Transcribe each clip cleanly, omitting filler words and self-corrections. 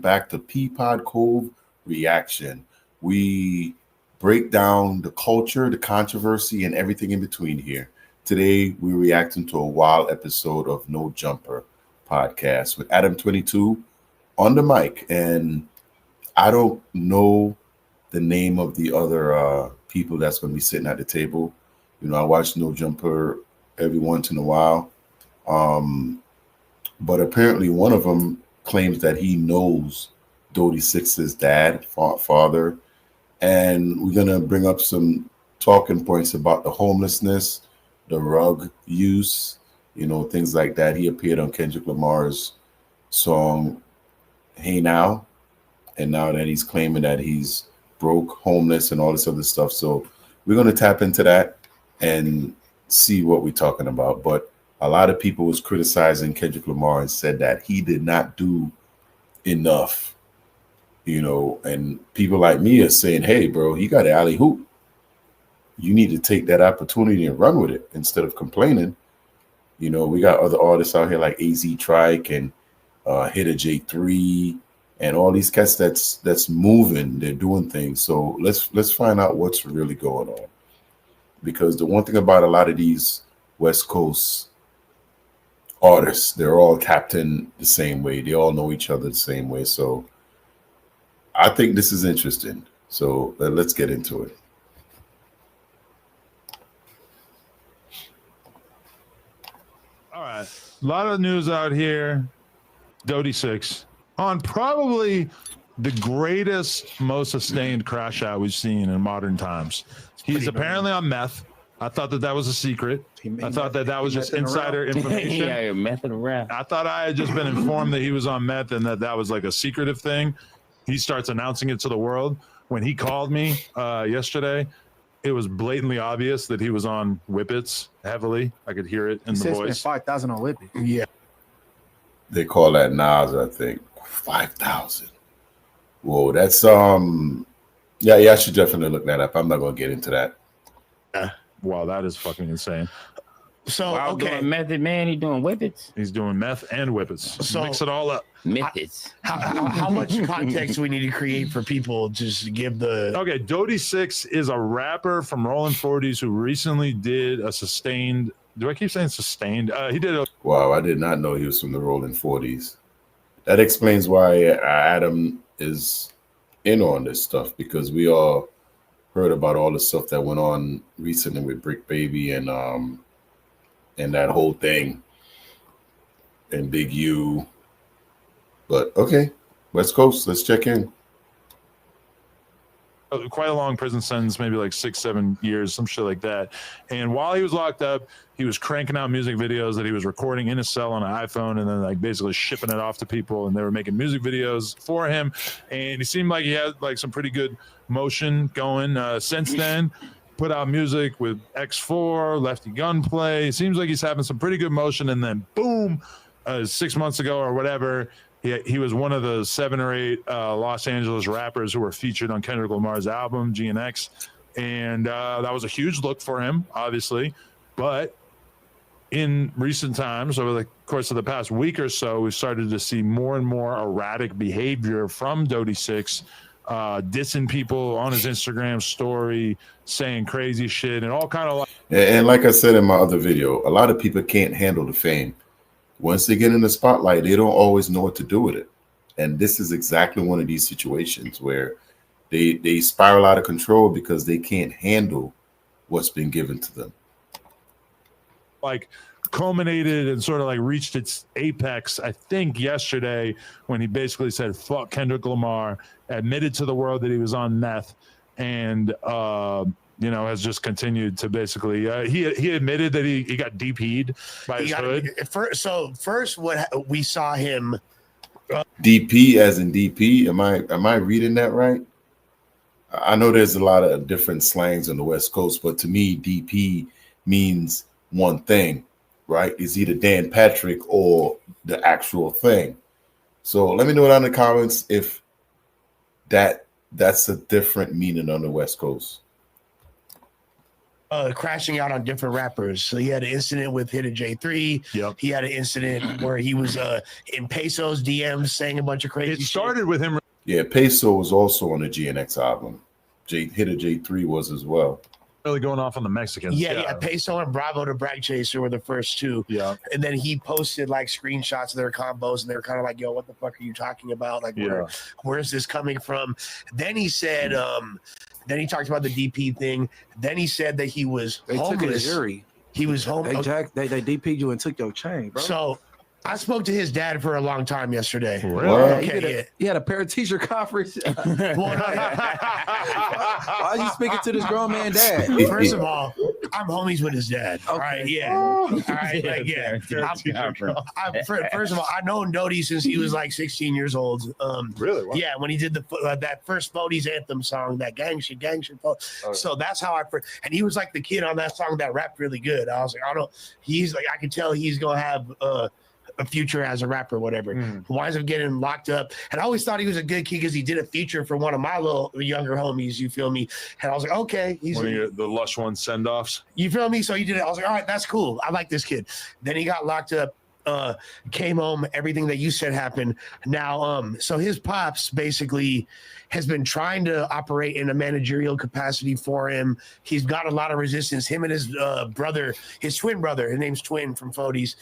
back to Peepod Cove Reaction. We break down the culture, the controversy, and everything in between here. Today, we're reacting to a wild episode of No Jumper podcast with Adam22 on the mic. And I don't know the name of the other people that's going to be sitting at the table. You know, I watch No Jumper every once in a while. But apparently one of them claims that he knows Dody6's dad, father. And we're going to bring up some talking points about the homelessness, the rug use, you know, things like that. He appeared on Kendrick Lamar's song, Hey Now. And now that he's claiming that he's broke, homeless, and all this other stuff. So we're going to tap into that and see what we're talking about. But a lot of people was criticizing Kendrick Lamar and said that he did not do enough, you know, and people like me are saying, hey, bro, he got an alley hoop. You need to take that opportunity and run with it instead of complaining. You know, we got other artists out here like AZ Chike and Hitter J3 and all these cats that's moving, they're doing things. So let's find out what's really going on. Because the one thing about a lot of these West Coast artists, they're all captained the same way. They all know each other the same way. So I think this is interesting. So let's get into it. All right. A lot of news out here. Dody6 on probably the greatest, most sustained crash out we've seen in modern times. He's apparently on meth. I thought that was a secret. I thought that was just insider information. Yeah, meth and rap. I thought I had just been informed that he was on meth and that was like a secretive thing. He starts announcing it to the world. When he called me yesterday, it was blatantly obvious that he was on whippets heavily. I could hear it in the voice. 5,000 on whippets. Yeah. They call that Nas, I think. 5,000. Whoa, that's yeah, I should definitely look that up. I'm not gonna get into that. Wow, that is fucking insane. So Wow, doing method, man. He doing whippets. He's doing meth and whippets. So mix it all up. Methods. How much context we need to create for people just to give the... Okay, Dody6 is a rapper from Rolling 40s who recently did a sustained... Do I keep saying sustained? He did a... Wow, I did not know he was from the Rolling 40s. That explains why Adam is in on this stuff, because we all heard about all the stuff that went on recently with Brick Baby and that whole thing and Big U. But okay, West Coast, let's check in. Quite a long prison sentence, maybe like 6-7 years, some shit like that. And while he was locked up, he was cranking out music videos that he was recording in his cell on an iPhone and then like basically shipping it off to people, and they were making music videos for him. And he seemed like he had like some pretty good motion going since then. Put out music with X4, Lefty Gunplay. It seems like he's having some pretty good motion, and then boom, 6 months ago or whatever, he was one of the 7 or 8 Los Angeles rappers who were featured on Kendrick Lamar's album, GNX. And that was a huge look for him, obviously. But in recent times, over the course of the past week or so, we've started to see more and more erratic behavior from Dody6, dissing people on his Instagram story, saying crazy shit, and all kind of like... And like I said in my other video, a lot of people can't handle the fame. Once they get in the spotlight, they don't always know what to do with it. And this is exactly one of these situations where they spiral out of control because they can't handle what's been given to them. Like culminated and sort of like reached its apex, I think, yesterday when he basically said, fuck Kendrick Lamar, admitted to the world that he was on meth, and you know, has just continued to basically he admitted that he got DP'd by his hood. First what we saw him DP as in DP. Am I reading that right? I know there's a lot of different slangs on the West Coast, but to me, DP means one thing, right? It's either Dan Patrick or the actual thing. So let me know down in the comments if that's a different meaning on the West Coast. crashing out on different rappers. So he had an incident with Hit a J3. Yep. He had an incident where he was in Peso's DMs saying a bunch of crazy It started with him. Yeah, Peso was also on the GNX album. Hit a J3 was as well. Really going off on the Mexicans. Yeah. Peso and Bravo the Brag Chaser were the first two. Yeah. And then he posted like screenshots of their combos, and they were kind of like, yo, what the fuck are you talking about? Like, where's this coming from? Then he said, then he talked about the DP thing. Then he said that he was homeless. He was homeless. They DP'd you and took your chain, bro. So I spoke to his dad for a long time yesterday. Really? He had a parent teacher conference. Why are you speaking to this grown man dad? First of all, I'm homies with his dad. Okay. All right, yeah. All right, like, yeah. First of all, I've known Dody since he was like 16 years old. Really? Wow. Yeah, when he did that first Bodie's anthem song, that gang shit. So that's how and he was like the kid on that song that rapped really good. I was like, I can tell he's gonna have a future as a rapper, whatever. Winds up getting locked up. And I always thought he was a good kid because he did a feature for one of my little younger homies, you feel me? And I was like, okay. He's one of the Lush One send-offs. You feel me? So he did it. I was like, all right, that's cool. I like this kid. Then he got locked up, came home, everything that you said happened. Now, so his pops basically has been trying to operate in a managerial capacity for him. He's got a lot of resistance. Him and his brother, his twin brother, his name's Twin from Fodies.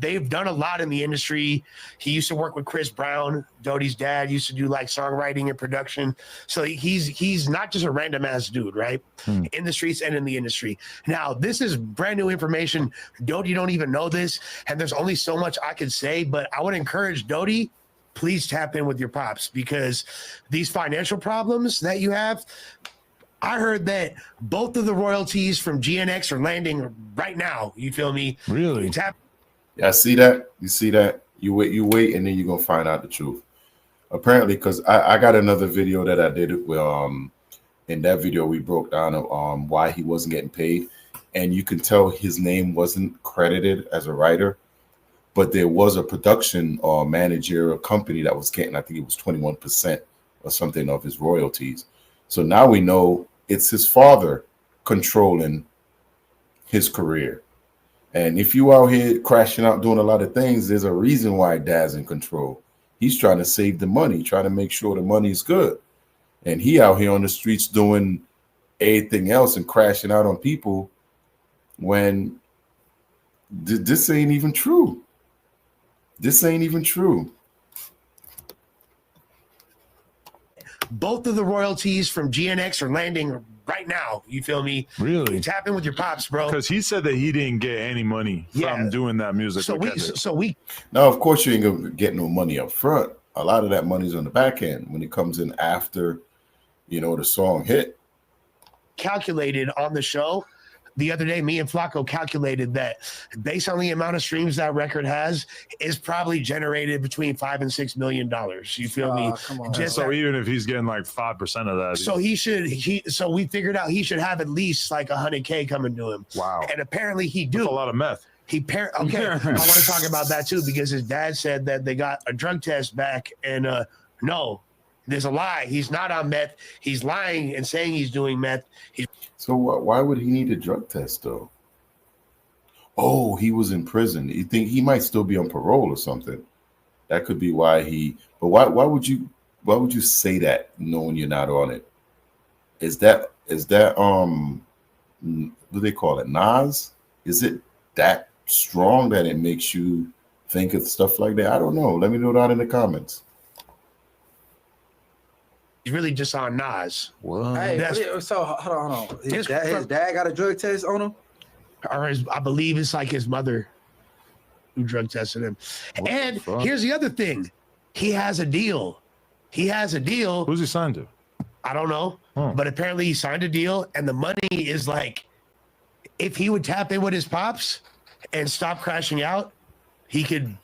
They've done a lot in the industry. He used to work with Chris Brown, Dody's dad, used to do like songwriting and production. So he's not just a random ass dude, right? In the streets and in the industry. Now, this is brand new information. Dody don't even know this, and there's only so much I could say, but I would encourage Dody, please tap in with your pops, because these financial problems that you have, I heard that both of the royalties from GNX are landing right now. You feel me? Really? Yeah, see that? You see that? You wait, and then you're gonna find out the truth. Apparently, because I got another video that I did with in that video we broke down why he wasn't getting paid, and you can tell his name wasn't credited as a writer, but there was a production or managerial company that was getting, I think it was 21% or something of his royalties. So now we know it's his father controlling his career. And if you out here crashing out, doing a lot of things, there's a reason why dad's in control. He's trying to save the money, trying to make sure the money is good. And he out here on the streets doing everything else and crashing out on people when this ain't even true. This ain't even true. Both of the royalties from GNX are landing right now. You feel me? Really? Tap in with your pops, bro. Because he said that he didn't get any money from doing that music. Now, of course, you ain't gonna get no money up front. A lot of that money's on the back end when it comes in after, the song hit. Calculated on the show the other day, me and Flacco calculated that based on the amount of streams that record has, is probably generated between $5 and $6 million. You feel me? Come on. So even if he's getting like 5% of that, so we figured out he should have at least like $100K coming to him. Wow. And apparently he do. That's a lot of meth. Okay, I want to talk about that too, because his dad said that they got a drug test back, and no, there's a lie. He's not on meth. He's lying and saying he's doing meth. So why would he need a drug test though? Oh, he was in prison. You think he might still be on parole or something? That could be why he. But why would you say that knowing you're not on it? Is that what do they call it? Nas? Is it that strong that it makes you think of stuff like that? I don't know. Let me know down in the comments. He's really just on Nas. What? Hey, so hold on. His dad got a drug test on him? Or I believe it's like his mother who drug tested him. And here's the other thing. He has a deal. Who's he signed to? I don't know. But apparently he signed a deal, and the money is like, if he would tap in with his pops and stop crashing out, he could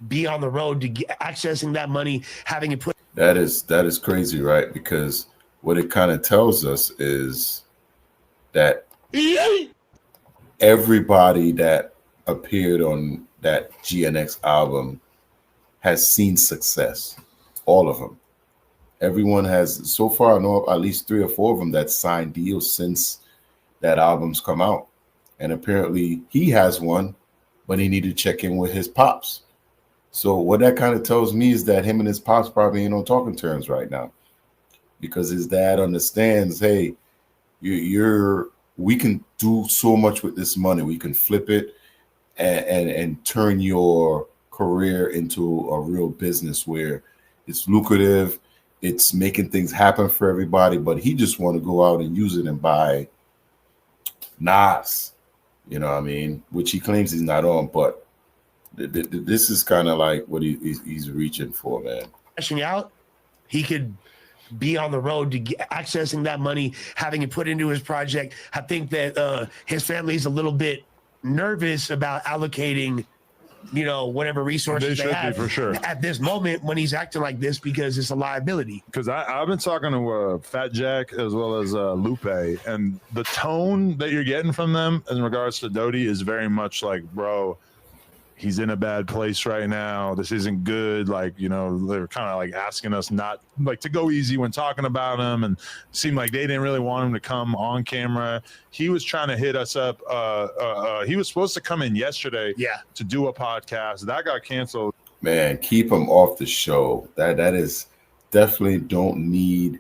be on the road to accessing that money, having it put. That is crazy, right? Because what it kind of tells us is that everybody that appeared on that GNX album has seen success. All of them. Everyone has, so far I know of at least 3 or 4 of them that signed deals since that albums come out. And apparently he has one, but he needed to check in with his pops. So what that kind of tells me is that him and his pops probably ain't on talking terms right now, because his dad understands, hey, we can do so much with this money. We can flip it and turn your career into a real business where it's lucrative, it's making things happen for everybody, but he just want to go out and use it and buy Nas, you know what I mean? Which he claims he's not on, but this is kind of like what he's reaching for, man. Cashing out, he could be on the road to accessing that money, having it put into his project. I think that his family's a little bit nervous about allocating, you know, whatever resources they have for sure at this moment when he's acting like this, because it's a liability. Because I've been talking to Fat Jack as well as Lupe, and the tone that you're getting from them in regards to Dody is very much like, bro, he's in a bad place right now. This isn't good. Like, you know, they're kind of like asking us not like to go easy when talking about him, and it seemed like they didn't really want him to come on camera. He was trying to hit us up. He was supposed to come in yesterday to do a podcast. That got canceled. Man, keep him off the show. That is definitely don't need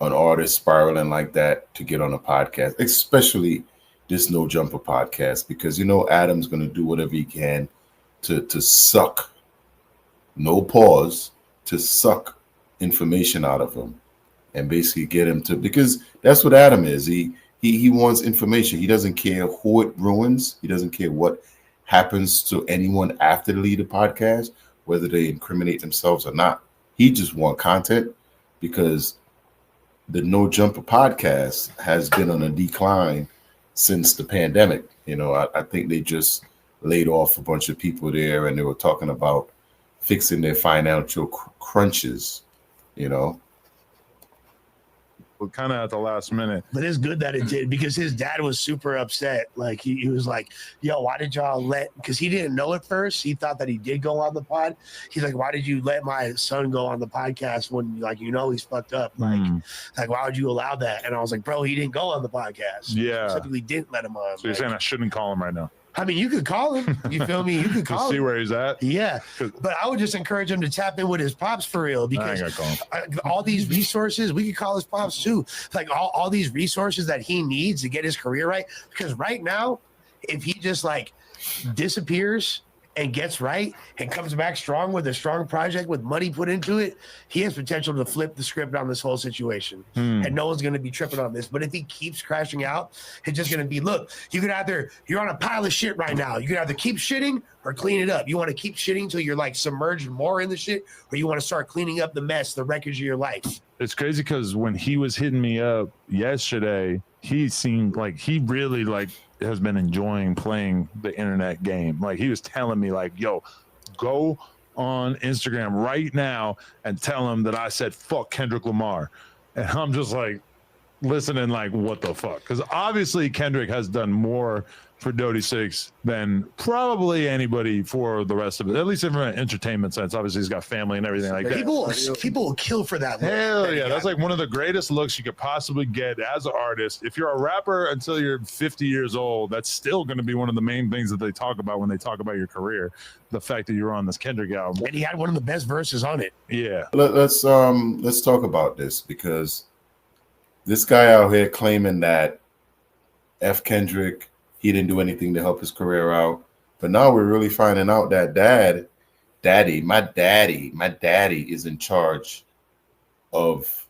an artist spiraling like that to get on a podcast, especially this No Jumper podcast, because, you know, Adam's going to do whatever he can to suck, no pause, to suck information out of him and basically get him to, because that's what Adam is. He wants information. He doesn't care who it ruins. He doesn't care what happens to anyone after they leave the podcast, whether they incriminate themselves or not. He just wants content, because the No Jumper podcast has been on a decline since the pandemic. You know, I think they just laid off a bunch of people there, and they were talking about fixing their financial crunches, you know. Well, kind of at the last minute. But it's good that it did, because his dad was super upset. Like he was like, yo, why did y'all because he didn't know at first. He thought that he did go on the pod. He's like, why did you let my son go on the podcast when, like, you know, he's fucked up? Like, why would you allow that? And I was like, bro, he didn't go on the podcast. Yeah. Specifically didn't let him on. So you're saying I shouldn't call him right now? I mean, you could call him. You feel me? You could call him. See where he's at. Yeah. But I would just encourage him to tap in with his pops for real, because all these resources, we could call his pops too. Like all these resources that he needs to get his career right. Because right now, if he just like disappears and gets right and comes back strong with a strong project with money put into it, he has potential to flip the script on this whole situation. And no one's going to be tripping on this. But if he keeps crashing out, it's just going to be, look, you're on a pile of shit right now. You can either keep shitting or clean it up. You want to keep shitting until you're like submerged more in the shit, or you want to start cleaning up the mess, the wreckage of your life. It's crazy because when he was hitting me up yesterday, he seemed like he really like has been enjoying playing the internet game. Like he was telling me like, yo, go on Instagram right now and tell him that I said fuck Kendrick Lamar. And I'm just like listening like, what the fuck? Because obviously Kendrick has done more for Dody6 than probably anybody for the rest of it, at least in an entertainment sense. Obviously he's got family and everything like that. People will kill for that. Hell yeah, that's like one of the greatest looks you could possibly get as an artist. If you're a rapper until you're 50 years old, that's still going to be one of the main things that they talk about when they talk about your career, the fact that you're on this Kendrick album. And he had one of the best verses on it. Yeah. Let's talk about this, because this guy out here claiming that F Kendrick, he didn't do anything to help his career out. But now we're really finding out that my daddy is in charge of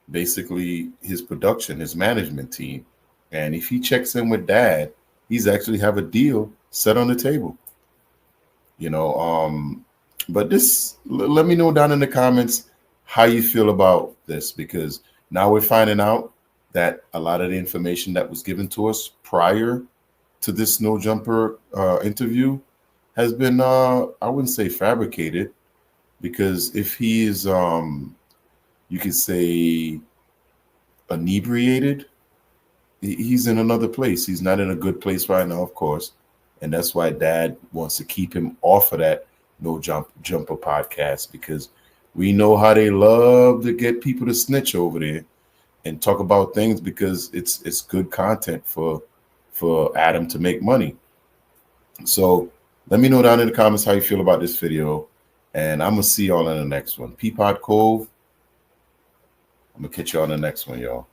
basically his production, his management team. And if he checks in with dad, he's actually have a deal set on the table. You know, but let me know down in the comments how you feel about this, because now we're finding out that a lot of the information that was given to us prior to this No Jumper interview has been, I wouldn't say fabricated, because if he is, you could say, inebriated, he's in another place. He's not in a good place right now, of course. And that's why dad wants to keep him off of that No Jumper podcast, because we know how they love to get people to snitch over there. and talk about things because it's good content for Adam to make money. So let me know down in the comments how you feel about this video, and I'm gonna see y'all in the next one. Peepod Cove. I'm gonna catch you on the next one, y'all.